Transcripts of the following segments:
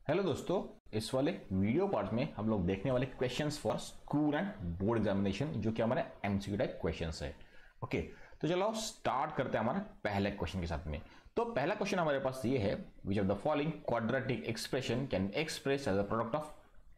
Hello दोस्तों, इस वाले वीडियो पार्ट में हम लोग देखने वाले questions for school and board examination जो कि हमारे एमसीक्यू टाइप क्वेश्चंस है। ओके, तो चलो स्टार्ट करते हैं हमारे पहले क्वेश्चन के साथ में। तो पहला क्वेश्चन हमारे पास ये है, which of the following quadratic expression can express as a product of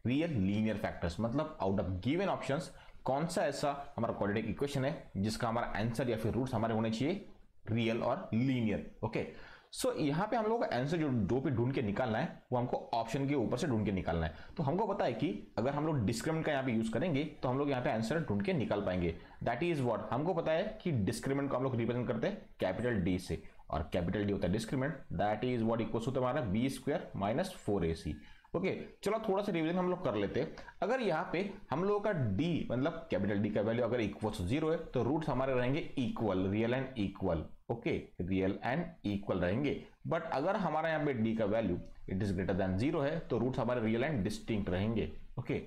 real linear factors. मतलब आउट ऑफ गिवन ऑप्शंस कौन सा ऐसा हमारा क्वाड्रेटिक इक्वेशन है जिसका हमारा आंसर या फिर रूट्स हमारे होने चाहिए रियल और लीनियर। ओके, सो यहाँ पे हम लोग का आंसर जो पे ढूंढ के निकालना है वो हमको ऑप्शन के ऊपर से ढूंढ के निकालना है। तो हमको पता है कि अगर हम लोग डिस्क्रिमिनेंट का यहाँ पे यूज करेंगे तो हम लोग यहाँ पे आंसर ढूंढ के निकाल पाएंगे। दैट इज व्हाट, हमको पता है कि डिस्क्रिमिनेंट को हम लोग रिप्रेजेंट करते हैं कैपिटल डी से, और कैपिटल डी होता है discriminant. That is what equals होता है हमारा B square minus 4ac। Okay, चलो थोड़ा सा रिवीजन हम लोग कर लेते हैं। अगर यहाँ पे हम लोगों का डी मतलब कैपिटल डी का वैल्यू अगर इक्वल टू 0 है तो रूट्स हमारे रहेंगे equal, real and equal. Okay, real and equal रहेंगे। बट अगर हमारा यहाँ पे डी का value it is greater than 0 है तो रूट्स हमारे रियल एंड डिस्टिंक्ट रहेंगे। ओके,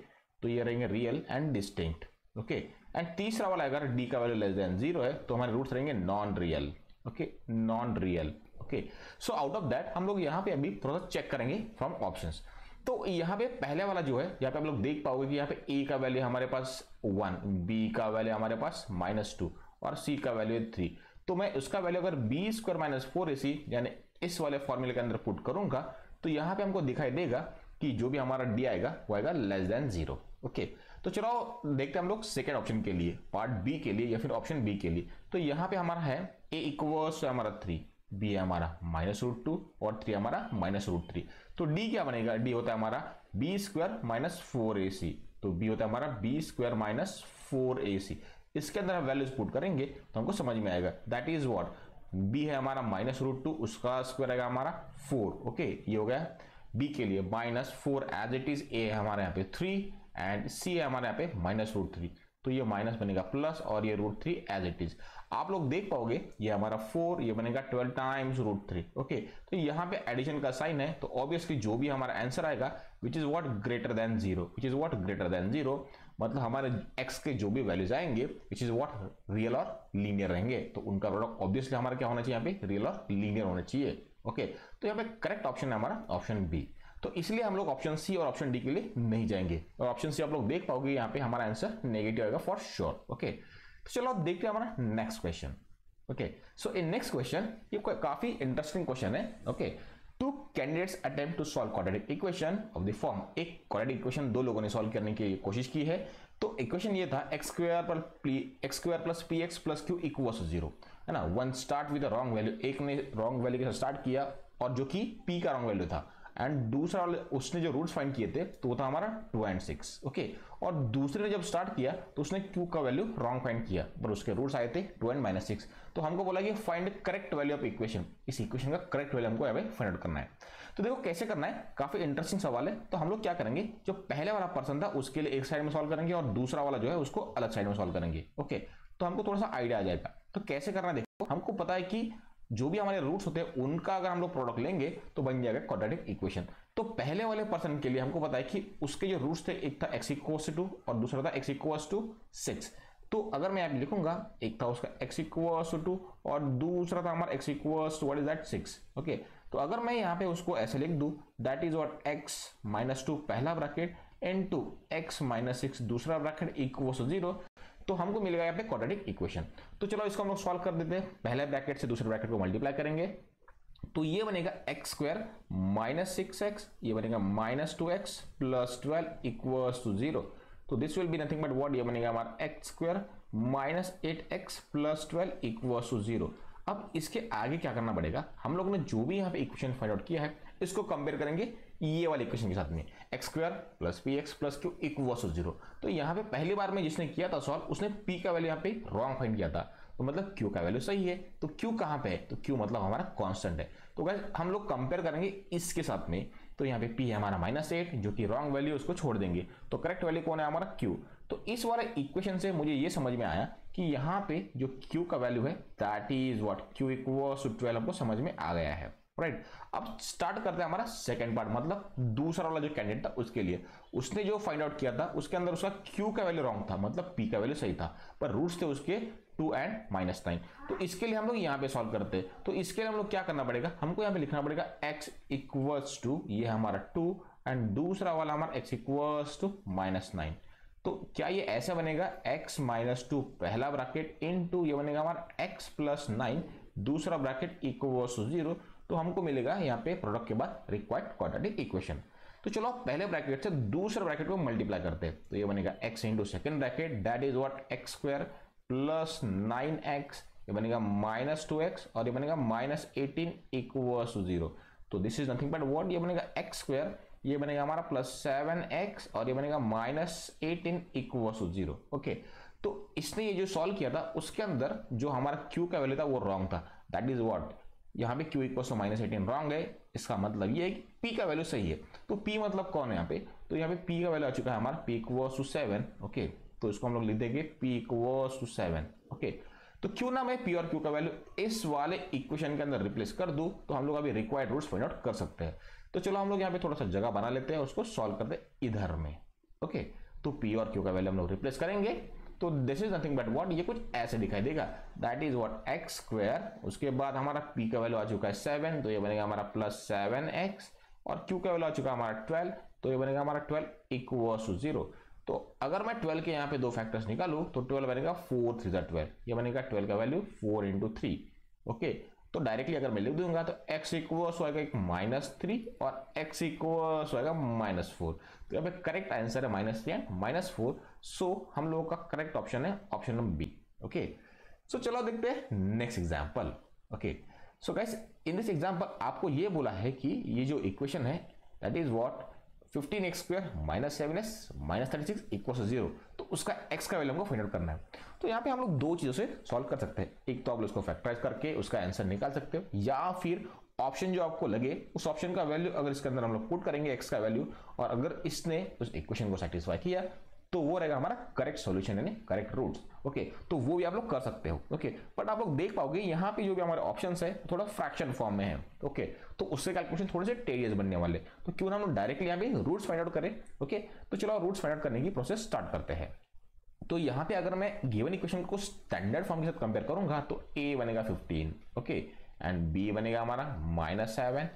तो ये रहेंगे real and distinct. Okay, and तीसरा वाला अगर डी का वैल्यू लेस देन 0 है तो हमारे रूट्स रहेंगे non real. Okay, non real. Okay, so out of that हम लोग यहाँ पे अभी थोड़ा सा चेक करेंगे फ्रॉम ऑप्शंस। तो यहाँ पे पहले वाला जो है, यहाँ पे आप लोग देख पाओगे कि यहाँ पे ए का वैल्यू हमारे पास 1, बी का वैल्यू हमारे पास -2 और सी का वैल्यू 3। तो मैं उसका वैल्यू अगर बी स्क्वायर माइनस 4ac यानी इस वाले फॉर्मूले के अंदर पुट करूंगा तो यहाँ पे हमको दिखाई देगा कि जो भी हमारा डी आएगा वो आएगा लेस देन 0। ओके, तो चलो देखते हैं हम लोग सेकेंड ऑप्शन के लिए, पार्ट बी के लिए या फिर ऑप्शन बी के लिए। तो यहाँ पे हमारा है ए इक्वल्स हमारा 3, बी है हमारा -√2 और 3 हमारा -√3। तो डी क्या बनेगा, डी होता है हमारा बी स्क्वायर माइनस 4ac। तो बी होता है हमारा बी स्क्वायर माइनस 4ac। इसके अंदर हम वैल्यूज पुट करेंगे तो हमको समझ में आएगा। दैट इज व्हाट, बी है हमारा -√2, उसका स्क्वायर आएगा हमारा 4। ओके, ये हो गया बी के लिए -4 एज इट इज। ए है हमारे यहाँ पे 3 एंड सी है हमारे यहाँ पे -√3। तो ये माइनस बनेगा प्लस और ये √3 एज इट इज। आप लोग देख पाओगे ये हमारा 4, ये बनेगा 12 टाइम्स √3। ओके, तो यहाँ पे एडिशन का साइन है तो ऑब्वियसली जो भी हमारा आंसर आएगा which is what greater than 0, which is what greater than 0 मतलब हमारे x के जो भी वैल्यूज आएंगे विच इज व्हाट रियल और लीनियर रहेंगे। तो उनका प्रोडक्ट ऑब्वियसली हमारा क्या होना चाहिए, यहाँ पे रियल और लीनियर होना चाहिए। ओके, तो यहाँ पे करेक्ट ऑप्शन है हमारा ऑप्शन बी। तो इसलिए हम लोग ऑप्शन सी और ऑप्शन डी के लिए नहीं जाएंगे, और ऑप्शन सी आप लोग देख पाओगे यहाँ पे हमारा आंसर नेगेटिव आएगा फॉर श्योर। ओके, तो चलो अब देखते हैं हमारा next question. Okay, so in next question ये काफी इंटरेस्टिंग क्वेश्चन है। Okay, two candidates attempt to solve quadratic equation of the form. एक क्वाड्रेटिक इक्वेशन दो लोगों ने सॉल्व करने की कोशिश की है। तो इक्वेशन ये था x square plus P X plus Q equals 0, है ना। One start with wrong value, एक ने रॉन्ग वैल्यू के साथ स्टार्ट किया और जो कि p का रॉन्ग वैल्यू था, एंड दूसरा उसने जो रूट्स फाइंड किए थे तो वो था हमारा 2 एंड 6। ओके, और दूसरे ने जब स्टार्ट किया तो उसने q का वैल्यू रॉन्ग फाइंड किया पर उसके रूट्स आए थे 2 एंड -6। तो हमको बोला कि find correct value of equation, इस इक्वेशन का करेक्ट वैल्यू हमको यहाँ पे फाइंड आउट करना है। तो देखो कैसे करना है, काफी इंटरेस्टिंग सवाल है। तो हम लोग क्या करेंगे, जो पहले वाला पर्सन था उसके लिए एक साइड में सॉल्व करेंगे और दूसरा वाला जो है उसको अलग साइड में सॉल्व करेंगे। ओके, तो हमको थोड़ा सा आइडिया आ जाएगा। तो कैसे करना है, देखो हमको पता है कि जो भी हमारे रूट्स होते हैं उनका अगर हम लोग प्रोडक्ट लेंगे तो बन जाएगा क्वाड्रेटिक इक्वेशन। तो पहले वाले पर्सन के लिए हमको पता है कि उसके जो रूट्स थे, एक था x इक्वल्स टू 2 और दूसरा था x इक्वल्स टू 6। तो अगर मैं यहाँ पे लिखूंगा, एक था उसका x इक्वल्स टू 2 और दूसरा था हमारा x equals to what is that 6। Okay, तो अगर मैं यहाँ पे उसको ऐसे लिख दूं, दैट इज व्हाट x -2 पहला ब्रैकेट इनटू x -6 दूसरा ब्रैकेट इक्वल्स टू 0, तो हमको मिलेगा यहाँ पे क्वाड्रेटिक इक्वेशन। तो चलो इसको हम लोग सॉल्व कर देते हैं। पहले ब्रैकेट से दूसरे ब्रैकेट को मल्टीप्लाई करेंगे तो ये बनेगा x स्क्वायर माइनस 6x, ये बनेगा -2x प्लस 12 इक्वल्स टू 0। तो this will be nothing but what, ये बनेगा हमारा x square -8x plus 12 equals to 0। अब इसके आगे क्या करना पड़ेगा, हम लोगों ने जो भी यहाँ पे इक्वेशन फाइंड आउट किया है इसको कंपेयर करेंगे ये वाले इक्वेशन के साथ में, x square plus P X plus Q equals to 0। तो यहाँ पे पहली बार में जिसने किया था सॉल्व उसने p का वैल्यू यहाँ पे रॉन्ग फाइंड किया था, तो मतलब q का वैल्यू सही है। तो q कहाँ पे है, तो q मतलब हमारा कांस्टेंट है। तो गाइस हम लोग कंपेयर करेंगे इसके साथ में, तो यहाँ पे p है हमारा -8 जो कि रॉन्ग वैल्यू, उसको छोड़ देंगे तो करेक्ट वैल्यू कौन है हमारा q। तो इस वाले इक्वेशन से मुझे ये समझ में आया कि यहाँ पे जो q का वैल्यू है that is what q equals to 12 हमको समझ में आ गया है। राइट, अब स्टार्ट करते हैं हमारा सेकंड पार्ट, मतलब दूसरा वाला जो कैंडिडेट था उसके लिए। उसने जो फाइंड आउट किया था उसके अंदर उसका q का वैल्यू रॉन्ग था, मतलब p का वैल्यू सही था, पर रूट्स थे उसके 2 एंड -9। तो इसके लिए हम लोग यहाँ पे सॉल्व करते हैं। तो इसके लिए हम लोग क्या करना पड़ेगा, हमको यहाँ पे लिखना पड़ेगा x इक्वल्स टू, ये हमारा 2 एंड दूसरा वाला हमारा x इक्वल्स टू -9। तो क्या ये ऐसा बनेगा x -2 पहला ब्रैकेट इनटू ये बनेगा हमारा x + 9 दूसरा ब्रैकेट इक्वल्स टू 0। तो हमको मिलेगा यहाँ पे प्रोडक्ट के बाद रिक्वायर्ड क्वाड्रेटिक इक्वेशन। तो चलो पहले ब्रैकेट से दूसरे ब्रैकेट को मल्टीप्लाई करते हैं। तो ये बनेगा x into second bracket that is what x² + 9x, ये बनेगा -2x और ये बनेगा -18 इक्वल्स टू 0। तो this is nothing but what, ये बनेगा x², ये बनेगा हमारा +7x और ये बनेगा -18 इक्वल्स टू 0। ओके, तो इसने ये जो सॉल्व किया था उसके अंदर जो हमारा q का वैल्यू था वो रॉन्ग था। दैट इज व्हाट, यहाँ पे q इक्वल्स टू -18 रॉन्ग है। इसका मतलब ये है कि p का वैल्यू सही है। तो p मतलब कौन है यहाँ पे, तो यहाँ पे p का वैल्यू आ चुका है हमारा p इक्वल्स टू 7। ओके, तो इसको हम लोग लिख देंगे p इक्वल्स टू 7। ओके, तो क्यों ना मैं p और q का वैल्यू इस वाले इक्वेशन के अंदर रिप्लेस कर दूं, तो हम लोग अभी रिक्वायर्ड रूट्स फाइंड आउट कर सकते हैं। तो चलो हम लोग यहाँ पे थोड़ा सा जगह बना लेते हैं, उसको सॉल्व करते हैं इधर में। ओके, तो p और q का वैल्यू हम लोग रिप्लेस करेंगे। तो this is nothing but what, ये कुछ ऐसे दिखाई देगा दैट इज व्हाट x², उसके बाद हमारा p का वैल्यू आ चुका है 7, तो ये बनेगा हमारा +7x और q का वैल्यू आ चुका है हमारा 12, तो ये बनेगा हमारा 12 इक्वल्स टू 0। तो अगर मैं 12 के यहाँ पे दो फैक्टर्स निकालूं तो 12 बनेगा 4 3 12, ये बनेगा 12 का वैल्यू 4 × 3। ओके, तो डायरेक्टली अगर मैं लिख दूंगा तो x इक्वल्स होगा एक -3 और x इक्वल्स होगा -4। तो यहाँ पे करेक्ट आंसर है -3 एंड -4। सो हम लोगों का करेक्ट ऑप्शन है option number B. Okay, so चलो देखते हैं next example. Okay, so guys in this example आपको ये बोला है कि ये जो इक्वेशन है that is what 15x² -7s -36 equals to 0। तो उसका x का वैल्यू हमको फाइंड आउट करना है। तो यहाँ पे हम लोग दो चीजों से सॉल्व कर सकते हैं। एक तो आप लोग उसको फैक्टराइज करके उसका आंसर निकाल सकते हो, या फिर ऑप्शन जो आपको लगे उस ऑप्शन का वैल्यू अगर इसके अंदर हम लोग पुट करेंगे x का वैल्यू, और अगर इसने उस इक्वेशन को सेटिस्फाई किया तो वो रहेगा हमारा करेक्ट सॉल्यूशन यानी करेक्ट रूट्स। ओके, तो वो भी आप लोग कर सकते हो। ओके, बट आप लोग देख पाओगे यहाँ पे जो भी हमारे ऑप्शंस है थोड़ा फ्रैक्शन फॉर्म में है। ओके, तो उससे कैलकुलेशन थोड़े से टेरियस बनने वाले, तो क्यों ना हम लोग डायरेक्टली यहाँ पे रूट्स फाइंड आउट करें। ओके, तो चलो रूट्स फाइंड आउट करने की प्रोसेस स्टार्ट करते हैं। तो यहाँ पे अगर मैं गिवन इक्वेशन को स्टैंडर्ड फॉर्म के साथ कंपेयर करूंगा तो a बनेगा 15, ओके, एंड b बनेगा हमारा -7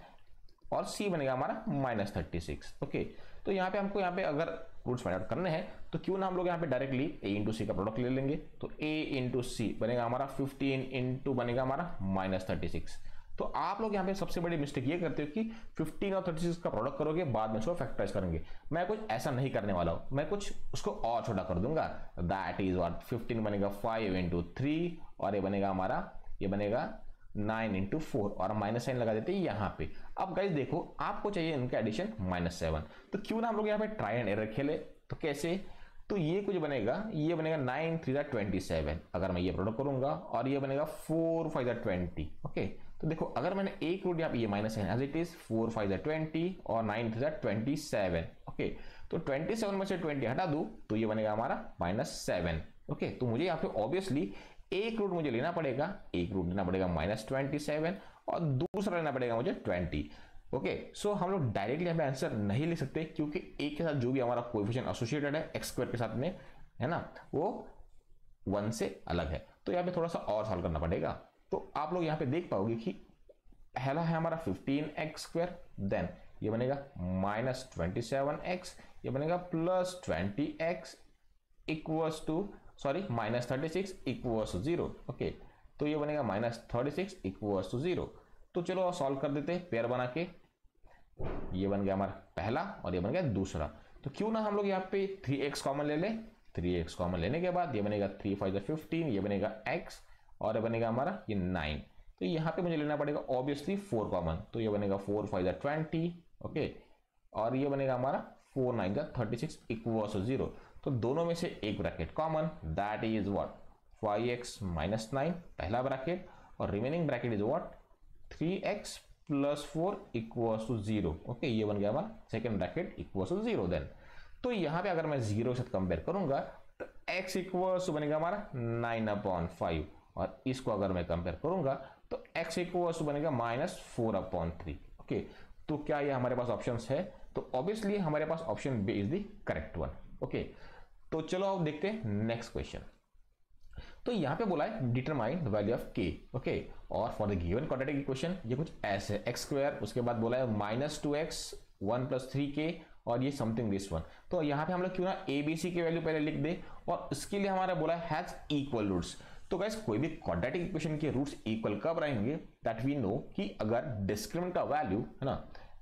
और c बनेगा हमारा -36। ओके, तो यहाँ पे हमको यहाँ पे अगर रूट्स फाइंड आउट करने हैं तो क्यों ना हम लोग यहाँ पे डायरेक्टली a इंटू सी का प्रोडक्ट ले लेंगे। तो a इंटू सी बनेगा हमारा 15 इंटू बनेगा हमारा -36। तो आप लोग यहाँ पे सबसे बड़ी मिस्टेक ये करते हो कि 15 और 36 का प्रोडक्ट करोगे, बाद में उसको फैक्टराइज करेंगे। मैं कुछ ऐसा नहीं करने वाला हूँ, मैं कुछ उसको और छोटा कर दूंगा। दैट इज व्हाट 15 बनेगा 5 इंटू 3 और ये बनेगा हमारा, ये बनेगा 9 इंटू 4 और माइनस साइन लगा देते हैं यहाँ पे। अब गाइस देखो आपको चाहिए इनका एडिशन -7, तो क्यों ना हम लोग यहाँ पे ट्राई एंड एरर खेले। तो कैसे, तो ये कुछ बनेगा, ये बनेगा 9 3 27 अगर मैं ये प्रोडक्ट करूंगा, और ये बनेगा 4 5 20। ओके, तो देखो अगर मैंने एक रूट यहाँ पे ये माइनस है एज इट इज 4 5 20 और 9 3 27। ओके, तो 27 में से 20 हटा दूं तो ये बनेगा हमारा -7। ओके, तो मुझे यहाँ पे ऑब्वियसली एक रूट मुझे लेना पड़ेगा, एक रूट लेना पड़ेगा -27 और दूसरा लेना पड़ेगा मुझे 20। ओके, सो हम लोग डायरेक्टली यहाँ पे आंसर नहीं लिख सकते क्योंकि एक के साथ जो भी हमारा कोएफिशिएंट एसोसिएटेड है x² के साथ में, है ना, वो 1 से अलग है। तो यहाँ पे थोड़ा सा और सॉल्व करना पड़ेगा। तो आप लोग यहाँ पे देख पाओगे कि पहला है हमारा 15x², देन ये बनेगा -27x, ये बनेगा +20x equals to -36 equals to 0। Okay, तो ये बनेगा -36 इक्वल्स टू 0। तो चलो सॉल्व कर देते हैं पेयर बना के। ये बन गया हमारा पहला और ये बन गया दूसरा। तो क्यों ना हम लोग यहाँ पे 3x कॉमन ले लें। 3x कॉमन लेने के बाद ये बनेगा 3 5 15, ये बनेगा x और ये बनेगा हमारा ये 9। तो यहाँ पे मुझे लेना पड़ेगा ऑब्वियसली 4 कॉमन, तो ये बनेगा 4 5 20। ओके, और ये बनेगा हमारा 4 9 36 इक्वल्स टू 0। तो दोनों में से एक bracket common, that is what 5x - 9 पहला ब्रैकेट, और remaining bracket is what 3x + 4 equals to 0। Okay, ये बन गया हमारा second bracket equals to 0। Then तो यहाँ पे अगर मैं 0 से कंपेयर करूंगा तो x इक्वल्स टू बनेगा हमारा 9/5, और इसको अगर मैं कंपेयर करूंगा तो x इक्वल्स टू बनेगा -4/3। ओके, तो क्या ये हमारे पास ऑप्शंस है, तो ऑब्वियसली हमारे पास option B is the correct one. Okay, तो चलो अब देखते हैं नेक्स्ट क्वेश्चन। तो यहाँ पे बोला है determine the value of k। Okay, और for the given quadratic equation ये कुछ ऐसे x², उसके बाद बोला है -2x 1 प्लस 3k और ये समथिंग दिस वन। तो यहाँ पे हम लोग क्यों ना ए बी सी की वैल्यू पहले लिख दे और इसके लिए हमारा बोला हैज इक्वल रूट्स। तो गाइस कोई भी क्वाड्रेटिक इक्वेशन के रूट्स इक्वल कब रहेंगे, दैट वी नो कि अगर डिस्क्रिमिनेंट का वैल्यू है ना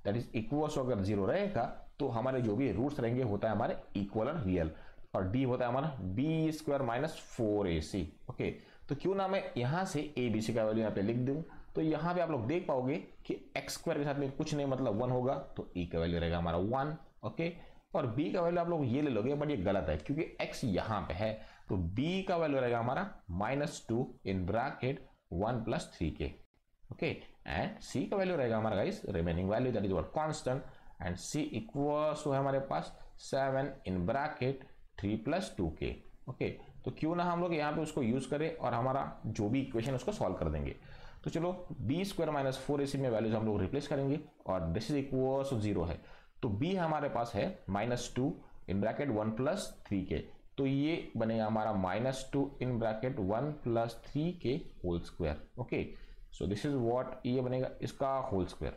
दैट इज इक्वल टू अगर 0 रहेगा तो हमारे जो भी रूट्स रहेंगे होता है हमारे इक्वल और रियल, और डी होता है हमारा B square minus 4ac। Okay, तो क्यों ना मैं यहां से ए बी सी का वैल्यू यहाँ पे लिख दूं, तो यहाँ पे आप लोग देख पाओगे कि एक्स स्क्वायर के साथ में कुछ नहीं मतलब 1 होगा, तो ई का वैल्यू रहेगा हमारा 1। ओके, और बी का वैल्यू आप लोग ये ले लोगे बट ये गलत है क्योंकि एक्स यहाँ पे है, तो बी का वैल्यू रहेगा हमारा -2 in bracket 1 plus 3k। Okay, and C का वैल्यू रहेगा हमारा guys remaining value that is what constant, and C equals to है हमारे पास 7 in bracket 3 plus 2k। Okay, तो क्यों ना हम लोग यहाँ पे उसको यूज करें और हमारा जो भी इक्वेशन उसको सॉल्व कर देंगे। तो चलो बी स्क्वायर माइनस 4ac में वैल्यूज हम लोग रिप्लेस करेंगे और दिस इज इक्वल्स टू 0 है, तो b हमारे पास है -2 इन ब्रैकेट 1 प्लस 3k, तो ये बनेगा हमारा -2 in bracket 1 plus 3k whole square. Okay, so this is what ये बनेगा इसका होल स्क्वायर,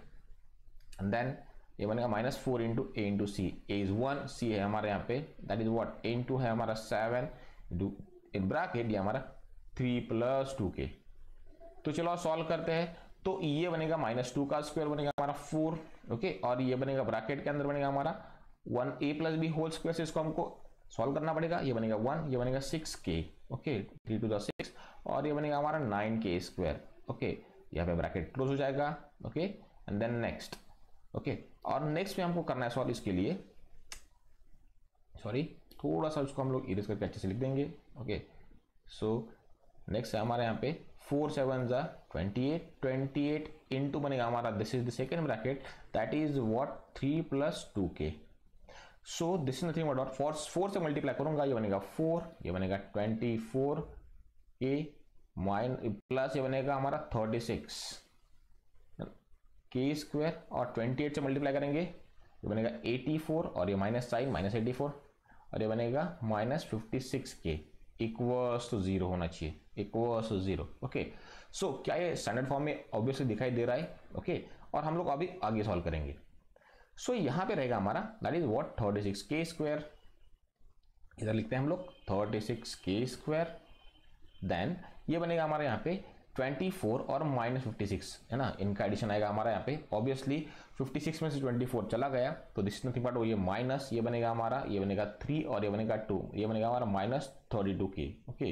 एंड देन ये बनेगा -4 into A into C, A is 1, C है हमारे यहाँ पे that is what A into है हमारा 7 इंटू इन ब्रैकेट ये हमारा 3 प्लस 2k। तो चलो सॉल्व करते हैं, तो ये बनेगा -2 का स्क्वायर बनेगा हमारा 4। ओके, और ये बनेगा ब्रैकेट के अंदर बनेगा हमारा 1a plus B whole square से इसको हमको सॉल्व करना पड़ेगा, ये बनेगा 1, ये बनेगा 6k। ओके, 3 टू द 6, और ये बनेगा हमारा 9k स्क्वायर। ओके, यहाँ पे ब्रैकेट क्लोज हो जाएगा। Okay, and then next. Okay, और नेक्स्ट में हमको करना है सॉल्व, इसके लिए सॉरी थोड़ा सा उसको हम लोग इरेज करके अच्छे से लिख देंगे। ओके, सो नेक्स्ट है हमारे यहाँ पे 4 7 जा 28 इंटू बनेगा हमारा this is the second bracket that is what 3 plus 2k। So this is nothing but 4 से मल्टीप्लाई करूंगा, ये बनेगा 4, ये बनेगा 24k प्लस ये बनेगा हमारा 36 k स्क्वायर, और 28 से मल्टीप्लाई करेंगे ये बनेगा 84, और ये माइनस साइन -84, और ये बनेगा -56k इक्वल्स टू 0 होना चाहिए, इक्वल्स टू 0। ओके, सो क्या ये स्टैंडर्ड फॉर्म में ऑब्वियसली दिखाई दे रहा है। ओके, और हम लोग अभी आगे सॉल्व करेंगे। सो यहाँ पे रहेगा हमारा that is what 36k square, इधर लिखते हैं हम लोग 36k स्क्वायर, देन ये बनेगा हमारे यहाँ पे 24 और -56 है ना, इनका एडिशन आएगा हमारा यहाँ पे। ऑब्वियसली 56 में से 24 चला गया तो दिस नथिंग बट ये माइनस, ये बनेगा हमारा, ये बनेगा 3 और ये बनेगा 2, ये बनेगा हमारा -32k। ओके,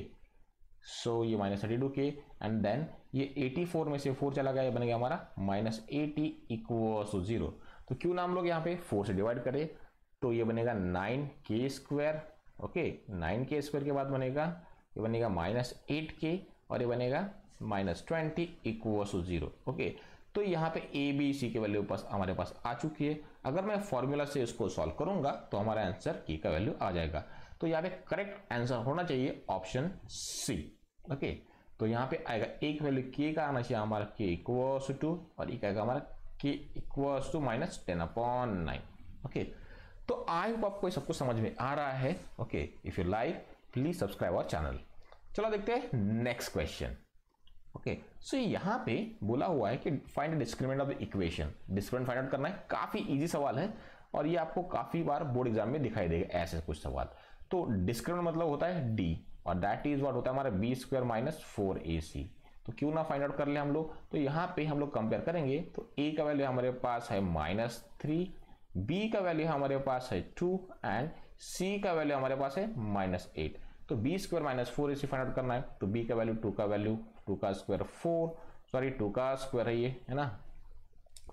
सो ये -32k, एंड देन ये 84 में से 4 चला गया, ये बनेगा हमारा -80 इक्वल्स टू 0। तो क्यों ना हम लोग यहाँ पे 4 से डिवाइड करें, तो ये बनेगा 9k square. Okay, 9k square के बाद बनेगा ये बनेगा -8k, और ये बनेगा -20 इक्वल्स टू 0। ओके, तो यहाँ पे ए बी सी की वैल्यू पास हमारे पास आ चुकी है। अगर मैं फॉर्मूला से इसको सॉल्व करूंगा तो हमारा आंसर की का वैल्यू आ जाएगा। तो यहाँ पे करेक्ट आंसर होना चाहिए ऑप्शन सी। ओके, तो यहाँ पे आएगा एक वैल्यू के का आना चाहिए हमारा के इक्वल्स टू, और एक आएगा हमारा के इक्वल्स टू -10/9। ओके, तो आई होप आपको सब कुछ समझ में आ रहा है। Okay, if you like please subscribe our channel. चलो देखते हैं नेक्स्ट क्वेश्चन। ओके, सो यहाँ पे बोला हुआ है कि find the discriminant of the equation. Discriminant find out करना है, काफी इजी सवाल है और ये आपको काफी बार बोर्ड एग्जाम में दिखाई देगा ऐसे कुछ सवाल। तो डिस्क्रिमिनेंट मतलब होता है डी, और दैट इज व्हाट होता है हमारा बी स्क्वायर माइनस 4ac। तो क्यों ना फाइंड आउट कर ले हम लोग, तो यहाँ पे हम लोग कंपेयर करेंगे तो a का वैल्यू हमारे पास है -3, b का वैल्यू हमारे पास है 2 एंड c का वैल्यू हमारे पास है -8। तो B square minus 4ac find out करना है, तो b का वैल्यू 2 का वैल्यू 2 का स्क्वायर 4, सॉरी 2 का स्क्वायर है ये, है ना।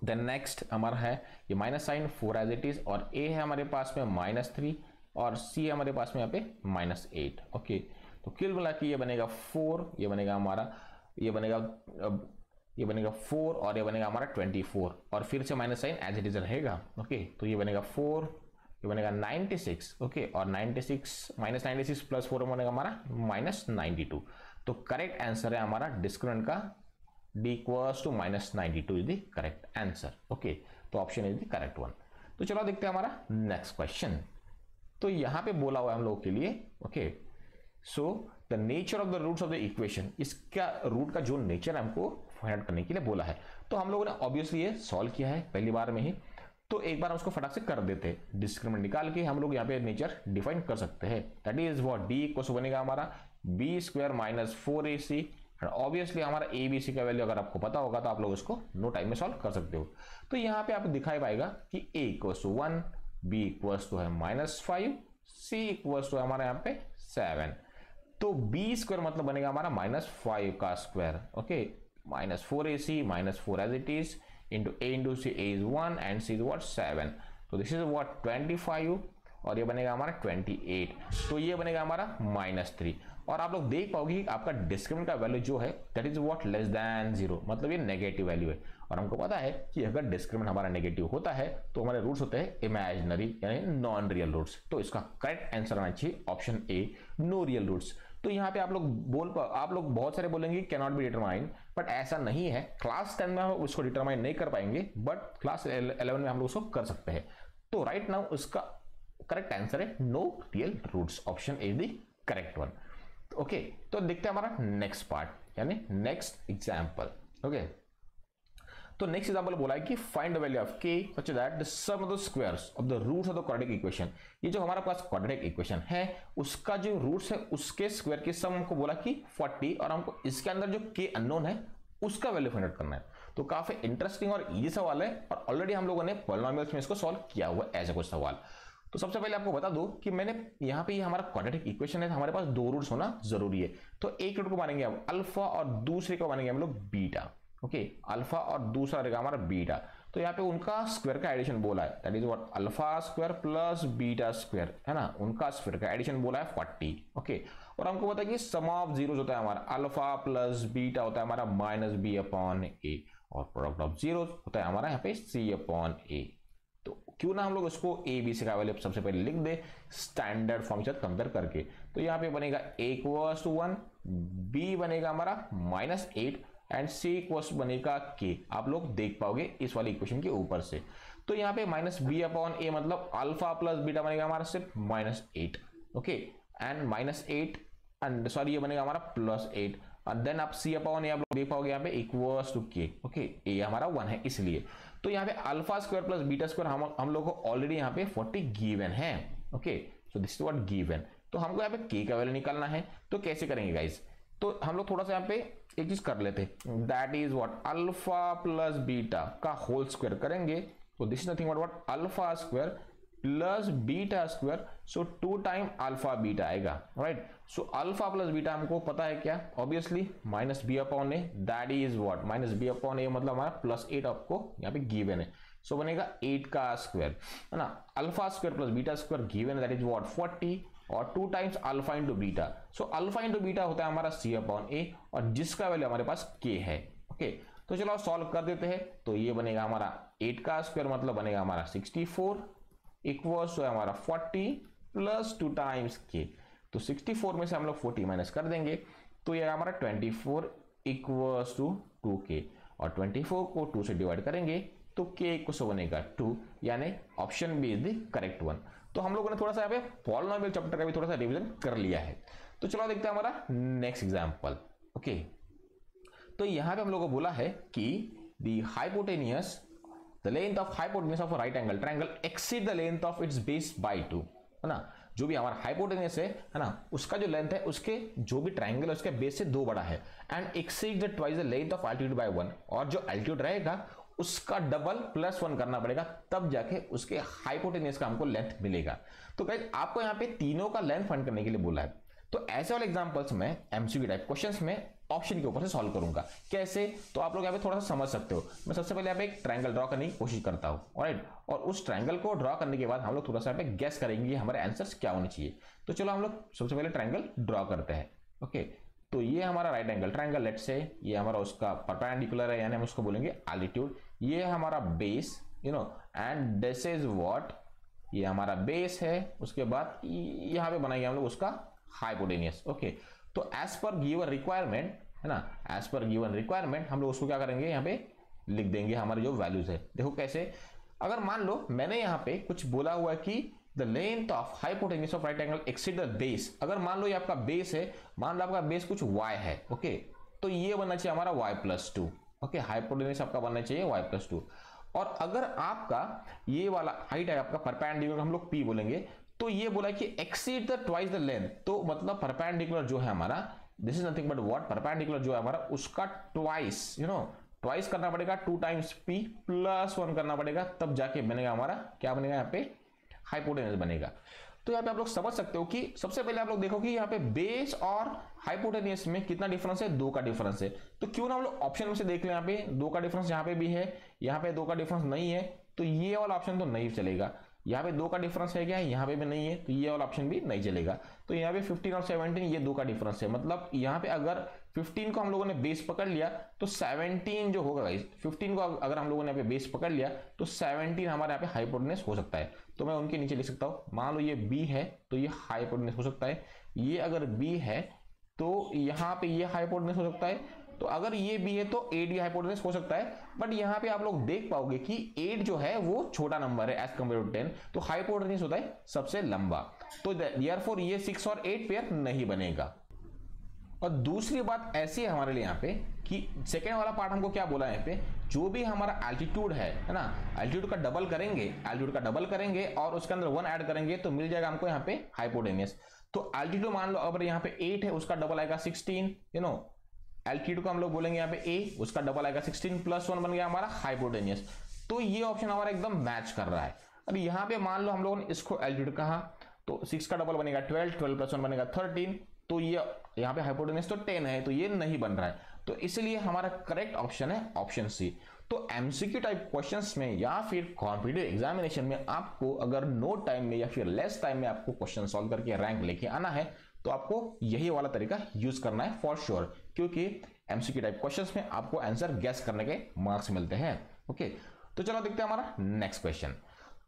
देन नेक्स्ट हमारा है ये minus sign 4 as it is, और a है हमारे पास में -3 और c है हमारे पास में यहाँ पे -8। ओके, तो कुल मिला के ये बनेगा 4, ये बनेगा हमारा ये बनेगा 4 और ये बनेगा हमारा 24, और फिर से minus sign as it is रहेगा। ओके, तो ये बनेगा 4, ये बनेगा 96। ओके, और 96 -96 प्लस 4 बनेगा हमारा -92। तो करेक्ट आंसर है हमारा डिस्क्रिमिनेंट का d equals to -92 is the correct answer. Okay, तो option is the correct one. तो चलो देखते हैं हमारा नेक्स्ट क्वेश्चन। तो यहां पे बोला हुआ है हम लोगों के लिए, okay, so the nature of the roots of the equation, इसका रूट का जो नेचर हमको फाइंड आउट करने के लिए बोला है। तो हम लोगों ने ऑब्वियसली ये सॉल्व किया है पहली बार में ही। तो एक बार हम उसको फटाक से कर देते हैं, डिस्क्रिमिनेंट निकाल के हम लोग यहाँ पे नेचर डिफाइन कर सकते हैं। That is what D equal बनेगा हमारा B square minus 4ac। Obviously हमारा ए बी सी का वैल्यू अगर आपको पता होगा तो आप लोग उसको नो टाइम में सॉल्व कर सकते हो। तो यहाँ पे आप दिखाई पाएगा कि a equals to 1, b equals to है -5, c इक्वल्स टू हमारा यहाँ पे 7। तो b स्क्वायर मतलब बनेगा हमारा -5 का square, okay, -4ac -4 as it is into a into C, a is 1 and c is what 7। तो दिस इज व्हाट 25 और ये बनेगा हमारा 28। तो ये बनेगा हमारा -3। और आप लोग देख पाओगे कि आपका डिस्क्रिमिनेंट का वैल्यू जो है that is what less than 0, मतलब ये नेगेटिव वैल्यू है। और हमको पता है कि अगर डिस्क्रिमिनेंट हमारा नेगेटिव होता है तो हमारे रूट्स होते हैं इमेजिनरी यानी नॉन रियल रूट्स। तो इसका करेक्ट आंसर आना चाहिए option A, no real roots. तो यहाँ पे आप लोग बहुत सारे बोलेंगे can not be determine, but ऐसा नहीं है। क्लास 10 में हम उसको डिटरमाइन नहीं कर पाएंगे, बट क्लास 11 में हम लोग उसको कर सकते हैं। तो राइट नाउ उसका करेक्ट आंसर है no real roots, option A the correct one. Okay, तो देखते हैं हमारा नेक्स्ट पार्ट यानी नेक्स्ट एग्जांपल। ओके, तो नेक्स्ट एग्जांपल बोला है कि find the value of k such that the sum of the squares of the roots of the quadratic equation. ये जो हमारा पास क्वाड्रेटिक इक्वेशन है उसका जो रूट्स है उसके स्क्वायर की सम हमको बोला कि 40, और हमको इसके अंदर जो k अननोन है उसका वैल्यू फाइंड आउट करना है। तो काफी इंटरेस्टिंग और इजी सवाल है और ऑलरेडी हम लोगों ने पॉलिनोमियल्स में इसको सॉल्व किया हुआ ऐसा कुछ सवाल। तो सबसे पहले आपको बता दो कि मैंने यहाँ पे ये हमारा क्वाड्रेटिक इक्वेशन है, हमारे पास दो रूट्स होना जरूरी है। तो एक रूट को मानेंगे हम अल्फा और दूसरे को मानेंगे हम लोग बीटा। ओके, अल्फा और दूसरा रहेगा हमारा बीटा। तो यहाँ पे उनका स्क्वायर का एडिशन बोला है, that is what alpha square plus beta square, है ना, उनका स्क्वायर का एडिशन बोला है 40। ओके, और हमको पता है कि सम ऑफ जीरोस होता है हमारा अल्फा प्लस बीटा होता है हमारा -b/a, और प्रोडक्ट ऑफ जीरोस होता है हमारा यहाँ पे c/a। तो क्यों ना हम लोग उसको ए बी सी का वैल्यू सबसे पहले लिख दे स्टैंडर्ड फॉर्म से कंपेयर करके। तो यहाँ पे बनेगा a इक्वल्स टू 1, b बनेगा हमारा -8 एंड c इक्वल्स बनेगा k। आप लोग देख पाओगे इस वाली इक्वेशन के ऊपर से। तो यहाँ पे -b/a मतलब अल्फा प्लस बीटा बनेगा हमारा सिर्फ -8, ओके, एंड -8 एंड सॉरी ये बनेगा हमारा +8, और देन आप c/a आप लोग देख पाओगे यहाँ पे equals to k। Okay, a हमारा 1 है इसलिए। तो यहाँ पे alpha square plus beta square हम लोग को ऑलरेडी यहाँ पे 40 गिवन है। Okay, so this is what given. तो हमको यहाँ पे k का वैल्यू निकालना है। तो कैसे करेंगे गाइस? तो हम लोग थोड़ा सा यहाँ पे एक चीज कर लेते हैं, that is what alpha plus beta का होल स्क्वायर करेंगे। तो this is nothing but what alpha square plus beta square, so 2 time alpha beta आएगा, right. So alpha plus beta हमको पता है क्या, obviously -b/a, that is what -b/a मतलब हमारा +8 आपको यहाँ पे गिवन है। सो बनेगा 8 का स्क्वायर, है ना, alpha square plus beta square given that is what 40, और 2 times alpha into beta. So alpha into beta होता है हमारा c/a, और जिसका वैल्यू हमारे पास k है। ओके, तो चलो सॉल्व कर देते हैं। तो ये बनेगा हमारा 8 का स्क्वायर मतलब बनेगा हमारा 64 इक्वल्स टू हमारा 40 प्लस 2 टाइम्स k। तो 64 में से हम लोग 40 माइनस कर देंगे, तो ये हमारा 24 इक्वल्स टू 2k, और 24 को 2 से डिवाइड करेंगे तो k इक्वल्स बनेगा 2, यानी option B is the correct one. तो हम लोगों ने थोड़ा सा यहाँ पे पॉलिनोमियल चैप्टर का भी थोड़ा सा रिवीजन कर लिया है। तो चलो देखते हैं हमारा नेक्स्ट एग्जांपल। ओके, तो यहाँ पे हम लोगों को बोला है कि the hypotenuse the length of hypotenuse of a right angle triangle exceed the length of its base by 2, है ना। जो भी हमारा हाइपोटेनियस है ना, उसका जो लेंथ है उसके जो भी ट्रायंगल है उसके बेस से 2 बड़ा है, and exceed the twice the length of altitude by 1, और जो एल्टीट्यूड रहेगा उसका डबल +1 करना पड़ेगा, तब जाके उसके हाइपोटेनियस का हमको लेंथ मिलेगा। तो गाइस आपको यहाँ पे तीनों का लेंथ फाइंड करने के लिए बोला है। तो ऐसे वाले एग्जांपल्स में एमसीक्यू टाइप क्वेश्चंस में ऑप्शन के ऊपर से सॉल्व करूंगा। कैसे? तो आप लोग यहाँ पे थोड़ा सा समझ सकते हो। मैं सबसे पहले यहाँ पे एक ट्रायंगल ड्रॉ करने की कोशिश करता हूँ, ऑलराइट, और उस ट्रायंगल को ड्रॉ करने के बाद हम लोग थोड़ा सा यहाँ पे गेस करेंगे हमारे आंसर्स क्या होने चाहिए। तो चलो हम लोग सबसे पहले ट्रायंगल ड्रॉ करते हैं। ओके, तो ये हमारा right angle triangle, let's say ये हमारा उसका परपेंडिकुलर है, यानी हम उसको बोलेंगे एल्टीट्यूड। ये हमारा base, you know, and this is what, ये हमारा बेस है। उसके बाद यहाँ पे बनाएंगे हम लोग उसका हाइपोटेनियस। ओके, तो एज पर गिवन रिक्वायरमेंट, है ना, एज पर गिवन रिक्वायरमेंट हम लोग उसको क्या करेंगे, यहाँ पे लिख देंगे हमारे जो वैल्यूज है। देखो कैसे, अगर मान लो मैंने यहाँ पे कुछ बोला हुआ है कि the length of hypotenuse of right angle exceed the base. अगर मान लो ये आपका बेस है, मान लो आपका बेस कुछ y है, ओके, तो ये बनना चाहिए हमारा y+2। ओके, हाइपोटेन्यूज आपका बनना चाहिए y+2। और अगर आपका ये वाला हाइट है आपका परपेंडिकुलर, हम लोग P बोलेंगे, तो ये बोला कि exceed the twice the length, तो मतलब परपेंडिकुलर जो है हमारा, this is nothing but what, perpendicular जो है हमारा उसका ट्वाइस, ट्वाइस करना पड़ेगा, 2 टाइम्स P + 1 करना पड़ेगा, तब जाके बनेगा हमारा क्या बनेगा यहाँ पे, हाइपोटेनस बनेगा। तो यहाँ पे आप लोग समझ सकते हो कि सबसे पहले आप लोग देखो कि यहाँ पे बेस और हाइपोटेनियस में कितना डिफरेंस है, 2 का डिफरेंस है। तो क्यों ना हम लोग ऑप्शन में से देख लें, यहाँ पे 2 का डिफरेंस यहाँ पे भी है, यहाँ पे 2 का डिफरेंस नहीं है, तो ये वाला ऑप्शन तो नहीं चलेगा। यहाँ पे 2 का डिफरेंस है क्या, यहाँ पे भी नहीं है, तो ये वाला ऑप्शन भी नहीं चलेगा। तो यहाँ पे 15 और 17 ये 2 का डिफरेंस है, मतलब यहाँ पे अगर 15 को हम लोगों ने बेस पकड़ लिया तो 17 जो होगा गाइस, 15 को अगर हम लोगों ने यहाँ पे बेस पकड़ लिया तो 17 हमारे यहाँ पे हाइपोटेनस हो सकता है। तो मैं उनके नीचे लिख सकता हूँ, मान लो ये B है तो ये हाइपोटेनस हो सकता है, ये अगर B है तो यहाँ पे ये हाइपोटेनस हो सकता है, तो अगर ये B है तो 8 हाइपोटेनस हो सकता है। बट यहाँ पे आप लोग देख पाओगे कि 8 जो है वो छोटा नंबर है एज कम्पेयर टू 10, तो हाइपोटेनस होता है सबसे लंबा, तो देयरफॉर ये 6 और 8 पेयर नहीं बनेगा। और दूसरी बात ऐसी है हमारे लिए यहाँ पे कि सेकेंड वाला पार्ट हमको क्या बोला है यहाँ पे, जो भी हमारा एल्टीट्यूड है ना, एल्टीट्यूड का डबल करेंगे, एल्टीट्यूड का डबल करेंगे और उसके अंदर 1 ऐड करेंगे तो मिल जाएगा हमको यहाँ पे हाइपोटेनस। तो एल्टीट्यूड मान लो अगर यहाँ पे 8 है, उसका डबल आएगा 16, एल्टीट्यूड को हम लोग बोलेंगे यहाँ पे A, उसका डबल आएगा 16 + 1 बन गया हमारा हाइपोटेनियस। तो ये ऑप्शन हमारा एकदम मैच कर रहा है। अब यहाँ पे मान लो हम लोगों ने इसको एल्टीट्यूड कहा तो 6 का डबल बनेगा 12, 12 + 1 बनेगा 13, तो ये यहाँ पे हाइपोटेनस तो 10 है, तो ये नहीं बन रहा है, तो इसलिए हमारा करेक्ट ऑप्शन है ऑप्शन सी। तो एमसीक्यू टाइप क्वेश्चंस में या फिर कॉम्पिटिटिव एग्जामिनेशन में आपको अगर नो टाइम में या फिर लेस टाइम में आपको क्वेश्चन सॉल्व करके रैंक लेके आना है तो आपको यही वाला तरीका यूज करना है फॉर श्योर, क्योंकि एमसीक्यू टाइप क्वेश्चंस में आपको आंसर गेस करने के मार्क्स मिलते हैं। ओके, तो चलो देखते हैं हमारा नेक्स्ट क्वेश्चन।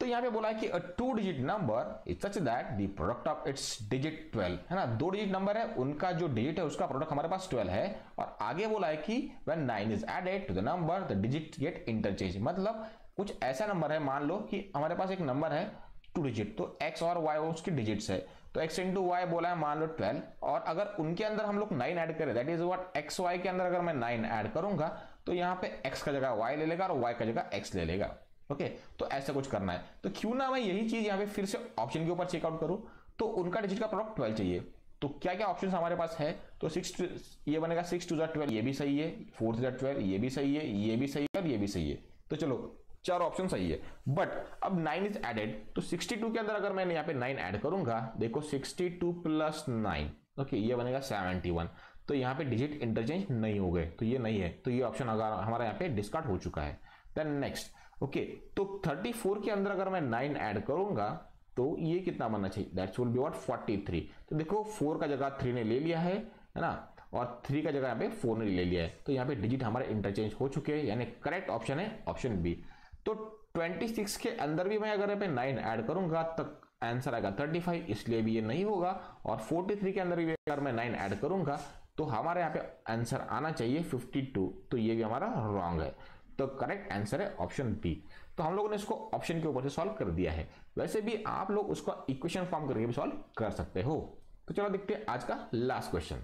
तो यहाँ पे बोला है कि अ 2 digit number is such that the product of its digit 12, है ना, 2 डिजिट नंबर है, उनका जो डिजिट है उसका प्रोडक्ट हमारे पास 12 है, और आगे बोला है कि when 9 is added to the number the digit get interchange, मतलब कुछ ऐसा नंबर है, मान लो कि हमारे पास एक नंबर है 2 डिजिट, तो x और y उसकी डिजिट्स है, तो x इंटू वाई बोला है मान लो 12, और अगर उनके अंदर हम लोग 9 ऐड करें, that is what X Y के अंदर अगर मैं 9 ऐड करूंगा तो यहाँ पे x का जगह y ले लेगा और y का जगह x ले लेगा। ओके, तो ऐसा कुछ करना है, तो क्यों ना मैं यही चीज यहाँ पे फिर से ऑप्शन के ऊपर चेकआउट करूं, तो उनका डिजिट का प्रोडक्ट 12 चाहिए, तो क्या क्या ऑप्शन हमारे पास है, तो 6 ये बनेगा 6 2 12, ये भी सही है, 4 3 12 ये भी सही है, ये भी सही है और ये भी सही है, तो चलो 4 ऑप्शन सही है। बट अब 9 इज एडेड, तो 62 के अंदर अगर मैंने यहाँ पे 9 ऐड करूंगा, देखो 62 + 9, ओके, ये बनेगा 71, तो यहाँ पे डिजिट इंटरचेंज नहीं हो गए, तो ये नहीं है, तो ये ऑप्शन अगर हमारा यहाँ पे डिस्कार्ड हो चुका है। देन नेक्स्ट, ओके, तो 34 के अंदर अगर मैं 9 ऐड करूंगा तो ये कितना बनना चाहिए, दैट्स विल बी व्हाट 43, तो देखो 4 का जगह 3 ने ले लिया है ना, और 3 का जगह यहाँ पे 4 ने ले लिया है, तो यहाँ पे डिजिट हमारे इंटरचेंज हो चुके हैं, यानी करेक्ट ऑप्शन है ऑप्शन बी। तो 26 के अंदर भी मैं अगर यहाँ पे 9 ऐड करूंगा तब आंसर आएगा 35, इसलिए भी ये नहीं होगा, और 43 के अंदर भी अगर मैं 9 ऐड करूंगा तो हमारे यहाँ पे आंसर आना चाहिए 52, तो ये भी हमारा रॉन्ग है, तो करेक्ट आंसर है ऑप्शन डी। तो हम लोगों ने इसको ऑप्शन के ऊपर से सॉल्व कर दिया है, वैसे भी आप लोग उसको इक्वेशन फॉर्म करके भी सॉल्व कर सकते हो। तो चलो देखते हैं आज का लास्ट क्वेश्चन।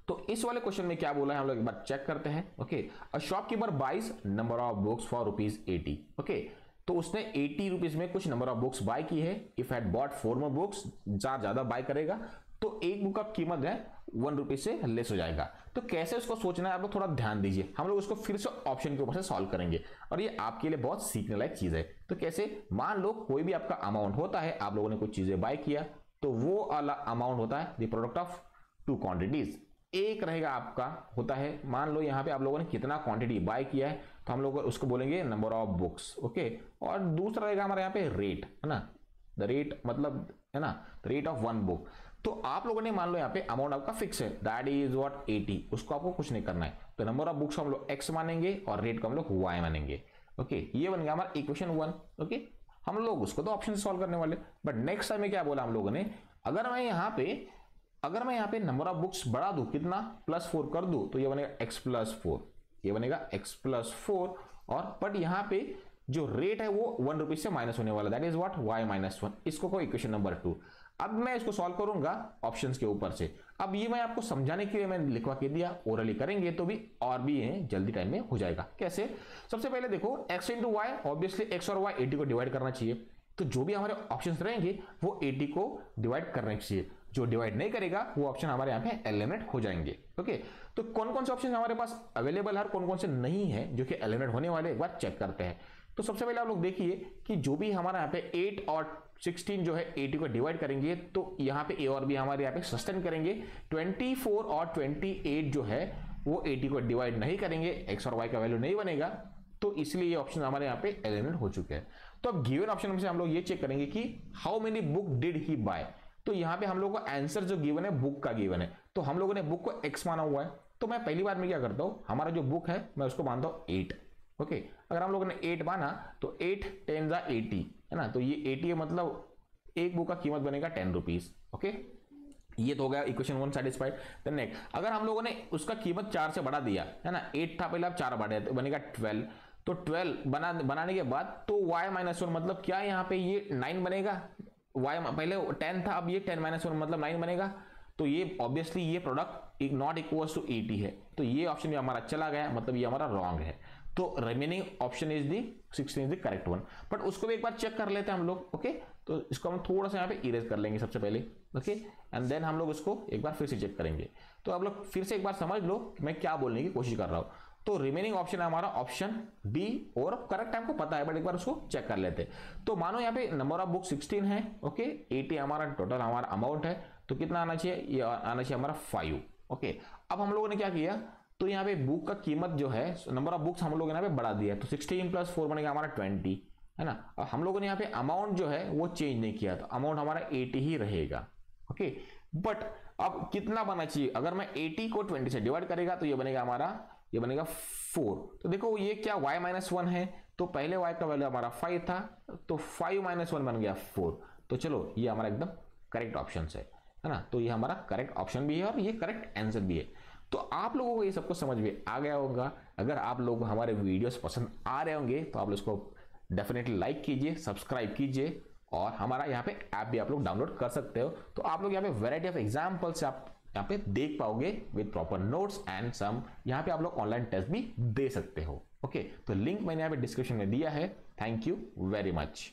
तो इस वाले क्वेश्चन में क्या बोला है हम लोग एक बार चेक करते हैं। Okay, a shopkeeper buys number of books for ₹80। Okay, तो उसने 80 रुपीज में कुछ नंबर ऑफ बुक्स बाय की है, if had bought 4 more books, ज्यादा बाय करेगा तो एक बुक का कीमत है 1 रुपीज से लेस हो जाएगा। तो कैसे उसको सोचना है आप लोग थोड़ा ध्यान दीजिए, हम लोग उसको फिर से ऑप्शन के ऊपर से सॉल्व करेंगे और ये आपके लिए बहुत सीखने लायक चीज है। तो कैसे, मान लो कोई भी आपका अमाउंट होता है, आप लोगों ने कुछ चीजें बाय किया, तो वो वाला अमाउंट होता है द प्रोडक्ट ऑफ 2 क्वांटिटीज। एक रहेगा आपका होता है, मान लो यहाँ पे आप लोगों ने कितना क्वांटिटी बाय किया है, तो हम लोग उसको बोलेंगे नंबर ऑफ बुक्स। ओके, और दूसरा रहेगा हमारे यहाँ पे रेट, है ना, द रेट मतलब है ना, द रेट ऑफ 1 बुक। तो आप लोगों ने मान लो यहाँ पे अमाउंट आपका फिक्स है, दैट इज व्हाट 80, उसको आपको कुछ नहीं करना है, तो नंबर ऑफ बुक्स हम लोग x मानेंगे और रेट को हम लोग y मानेंगे। ओके, ये बन गया हमारा इक्वेशन 1। ओके, हम लोग उसको तो ऑप्शन से सॉल्व करने वाले, बट नेक्स्ट टाइम में क्या बोला हम लोगों ने, अगर मैं यहाँ पे नंबर ऑफ बुक्स बढ़ा दूं, कितना +4 कर दूं, तो ये बनेगा x + 4, ये बनेगा x + 4, और बट यहाँ पे जो रेट है वो 1 रुपीज से माइनस होने वाला, दैट इज व्हाट y - 1, इसको को इक्वेशन नंबर 2। अब मैं इसको सॉल्व करूंगा ऑप्शंस के ऊपर से। अब ये मैं आपको समझाने के लिए मैंने लिखवा के दिया, ओरली करेंगे तो भी और भी है जल्दी टाइम में हो जाएगा। कैसे? सबसे पहले देखो x into Y, obviously x और y 80 को डिवाइड करना चाहिए, तो जो भी हमारे ऑप्शंस रहेंगे वो 80 को डिवाइड करने चाहिए। जो डिवाइड नहीं करेगा वो ऑप्शन हमारे यहाँ पे एलिमिनेट हो जाएंगे। ओके, तो कौन कौन से ऑप्शन हमारे पास अवेलेबल है और कौन कौन से नहीं है जो कि एलिमिनेट होने वाले, एक बार चेक करते हैं। तो सबसे पहले आप लोग देखिए कि जो भी हमारा यहाँ पे 8 और 16 जो है 80 को डिवाइड करेंगे तो यहाँ पे ए और बी हमारे यहाँ पे सस्टेन करेंगे। 24 और 28 जो है वो 80 को डिवाइड नहीं करेंगे, एक्स और वाई का वैल्यू नहीं बनेगा, तो इसलिए ये ऑप्शन हमारे यहाँ पे एलिमिनेट हो चुके हैं। तो अब गिवन ऑप्शन में से हम लोग ये चेक करेंगे कि how many book did he buy. तो यहाँ पे हम लोग को आंसर जो गिवन है बुक का गिवन है, तो हम लोगों ने बुक को एक्स माना हुआ है, तो मैं पहली बार में क्या करता हूँ, हमारा जो बुक है मैं उसको मानता हूँ 8। ओके, अगर हम लोगों ने 8 माना तो 8 10 जा 80 है ना, तो ये 80 है, मतलब एक बुक का कीमत बनेगा 10 रुपीज। ओके, ये तो हो गया इक्वेशन 1 सेटिस्फाइड। देन नेक्स्ट, अगर हम लोगों ने उसका कीमत 4 से बढ़ा दिया है ना, 8 था पहले, अब 4 बढ़ा तो बनेगा 12। तो 12 बनाने के बाद तो y माइनस 1 मतलब क्या, यहाँ पे ये 9 बनेगा। y पहले 10 था, अब ये 10 माइनस 1 मतलब 9 बनेगा। तो ये ऑब्वियसली ये प्रोडक्ट नॉट इक्वल्स टू 80 है, तो ये ऑप्शन भी हमारा चला गया, मतलब ये हमारा रॉन्ग है। तो remaining option is the 16 is the correct one. But उसको भी एक बार चेक कर लेते हैं हम लोग। ओके, तो इसको हम थोड़ा सा यहाँ पे इरेज कर लेंगे सबसे पहले। ओके, एंड देन हम लोग इसको एक बार फिर से चेक करेंगे। तो आप लोग फिर से एक बार समझ लो कि मैं क्या बोलने की कोशिश कर रहा हूँ। तो रिमेनिंग ऑप्शन है हमारा ऑप्शन बी, और करेक्ट हमको पता है बट एक बार उसको चेक कर लेते हैं। तो मानो यहाँ पे नंबर ऑफ बुक 16 है। ओके, 80 हमारा टोटल हमारा अमाउंट है, तो कितना आना चाहिए, ये आना चाहिए हमारा 5। ओके, अब हम लोगों ने क्या किया, तो यहाँ पे बुक का कीमत जो है, नंबर ऑफ बुक्स हम लोग यहाँ पे बढ़ा दिया, तो 16 प्लस 4 बनेगा हमारा 20 है ना। अब हम लोगों ने यहाँ पे अमाउंट जो है वो चेंज नहीं किया, तो अमाउंट हमारा 80 ही रहेगा। ओके, बट अब कितना बना चाहिए, अगर मैं 80 को 20 से डिवाइड करेगा तो ये बनेगा हमारा, ये बनेगा 4। तो देखो ये क्या y माइनस 1 है, तो पहले y का वैल्यू हमारा 5 था, तो 5 माइनस 1 बन गया 4। तो चलो ये हमारा एकदम करेक्ट ऑप्शन है ना। तो ये हमारा करेक्ट ऑप्शन भी है और ये करेक्ट आंसर भी है। तो आप लोगों को ये सब कुछ समझ में आ गया होगा। अगर आप लोगों को हमारे वीडियोस पसंद आ रहे होंगे तो आप इसको डेफिनेटली लाइक कीजिए, सब्सक्राइब कीजिए, और हमारा यहाँ पे ऐप भी आप लोग डाउनलोड कर सकते हो। तो आप लोग यहाँ पे वैरायटी ऑफ एग्जाम्पल्स आप यहाँ पे देख पाओगे with proper notes and some, यहाँ पे आप लोग ऑनलाइन टेस्ट भी दे सकते हो। ओके, तो लिंक मैंने यहाँ पे डिस्क्रिप्शन में दिया है। Thank you very much.